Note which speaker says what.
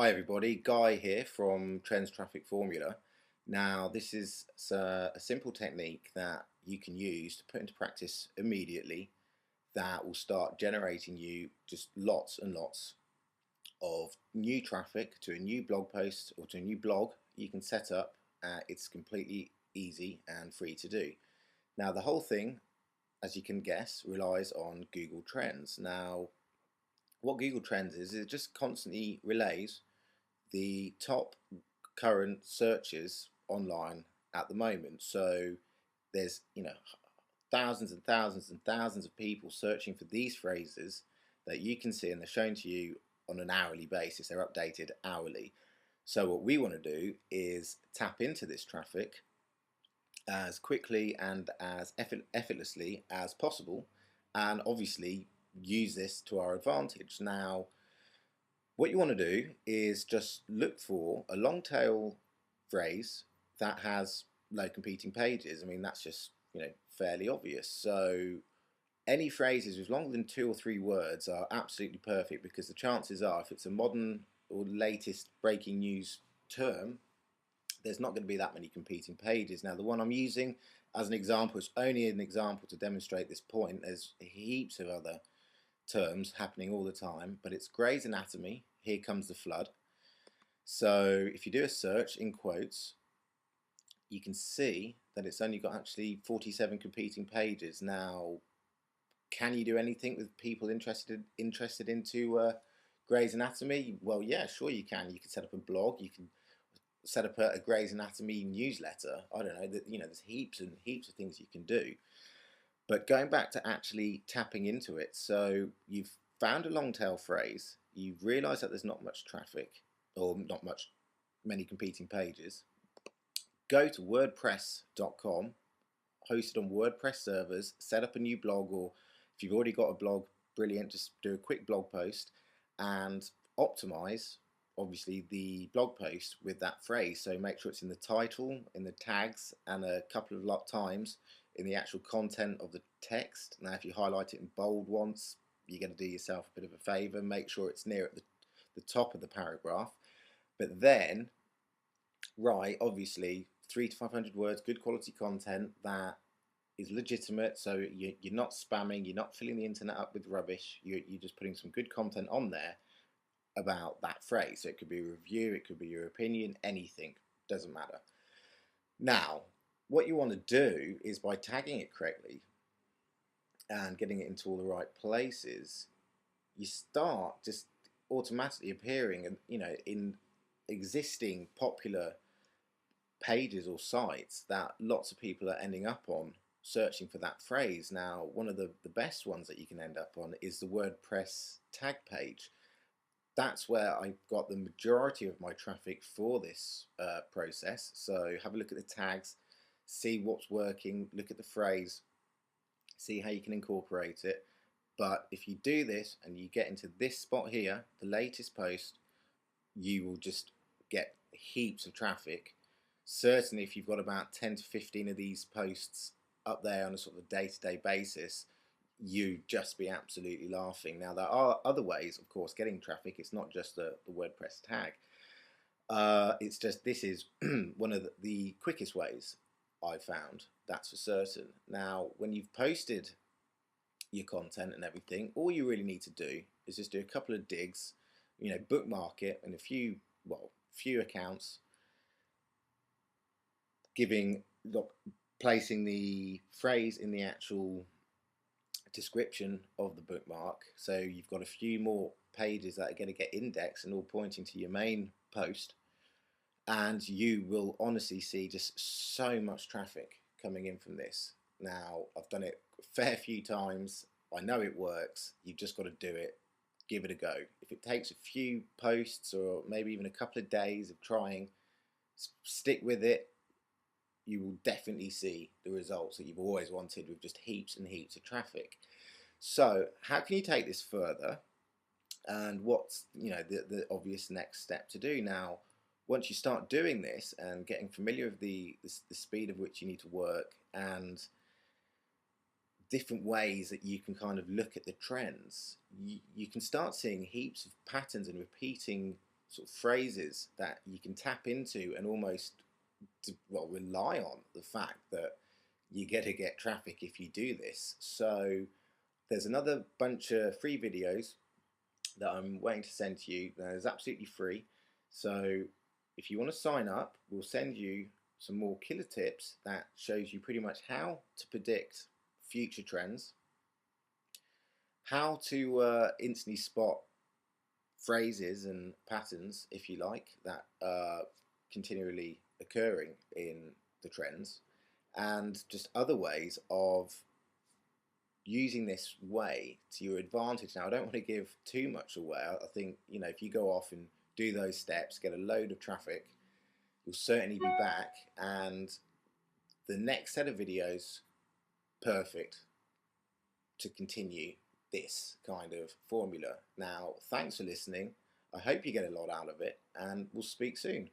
Speaker 1: Hi everybody, Guy here from Trends Traffic Formula. Now this is a simple technique that you can use to put into practice immediately that will start generating you just lots and lots of new traffic to a new blog post or to a new blog you can set up. It's completely easy and free to do. Now the whole thing, as you can guess, relies on Google Trends. Now what Google Trends is, it just constantly relays the top current searches online at the moment. So there's thousands and thousands and thousands of people searching for these phrases that you can see, and they're shown to you on an hourly basis. They're updated hourly. So what we want to do is tap into this traffic as quickly and as effortlessly as possible, and obviously use this to our advantage. Now what you want to do is just look for a long tail phrase that has low competing pages. I mean, that's just, fairly obvious. So any phrases with longer than 2 or 3 words are absolutely perfect, because the chances are, if it's a modern or latest breaking news term, there's not going to be that many competing pages. Now, the one I'm using as an example is only an example to demonstrate this point. There's heaps of other terms happening all the time, but it's Grey's Anatomy, Here Comes the Flood. So if you do a search in quotes, you can see that it's only got actually 47 competing pages. Now, can you do anything with people interested into Grey's Anatomy? Well, yeah, sure you can. You can set up a blog. You can set up a Grey's Anatomy newsletter. I don't know. There's heaps and heaps of things you can do. But going back to actually tapping into it, so you've found a long tail phrase, you've realised that there's not much traffic, or not many competing pages. Go to WordPress.com, host it on WordPress servers, set up a new blog, or if you've already got a blog, brilliant, just do a quick blog post and optimize, obviously, the blog post with that phrase. So make sure it's in the title, in the tags, and a couple of times in the actual content of the text. Now, if you highlight it in bold once, you're going to do yourself a bit of a favor. Make sure it's near at the top of the paragraph. But then write, obviously, 300 to 500 words, good quality content that is legitimate. So you're not spamming, you're not filling the internet up with rubbish. You're just putting some good content on there about that phrase. So it could be a review, it could be your opinion, anything, doesn't matter. Now, what you want to do is, by tagging it correctly and getting it into all the right places, you start just automatically appearing in existing popular pages or sites that lots of people are ending up on, searching for that phrase. Now, one of the best ones that you can end up on is the WordPress tag page. That's where I got the majority of my traffic for this process. So have a look at the tags, see what's working, look at the phrase, see how you can incorporate it. But if you do this and you get into this spot here, the latest post, you will just get heaps of traffic. Certainly if you've got about 10 to 15 of these posts up there on a sort of day-to-day basis, you'd just be absolutely laughing. Now, there are other ways, of course, getting traffic. It's not just the WordPress tag. It's just, this is one of the quickest ways I've found, that's for certain. Now, when you've posted your content and everything, all you really need to do is just do a couple of digs, bookmark it in a few accounts, placing the phrase in the actual description of the bookmark, so you've got a few more pages that are going to get indexed and all pointing to your main post, and you will honestly see just so much traffic coming in from this. Now, I've done it a fair few times. I know it works. You've just got to do it. Give it a go. If it takes a few posts or maybe even a couple of days of trying, stick with it. You will definitely see the results that you've always wanted, with just heaps and heaps of traffic. So how can you take this further, and what's the obvious next step to do? Now, once you start doing this and getting familiar with the speed of which you need to work, and different ways that you can kind of look at the trends, you can start seeing heaps of patterns and repeating sort of phrases that you can tap into and almost rely on the fact that you're going to get traffic if you do this. So there's another bunch of free videos that I'm waiting to send to you. That is absolutely free. So if you want to sign up, we'll send you some more killer tips that shows you pretty much how to predict future trends, how to instantly spot phrases and patterns, if you like, that are continually occurring in the trends, and just other ways of using this way to your advantage. Now, I don't want to give too much away. I think, if you go off and do those steps, get a load of traffic, you'll certainly be back, and the next set of videos, perfect to continue this kind of formula. Now, thanks for listening. I hope you get a lot out of it, and we'll speak soon.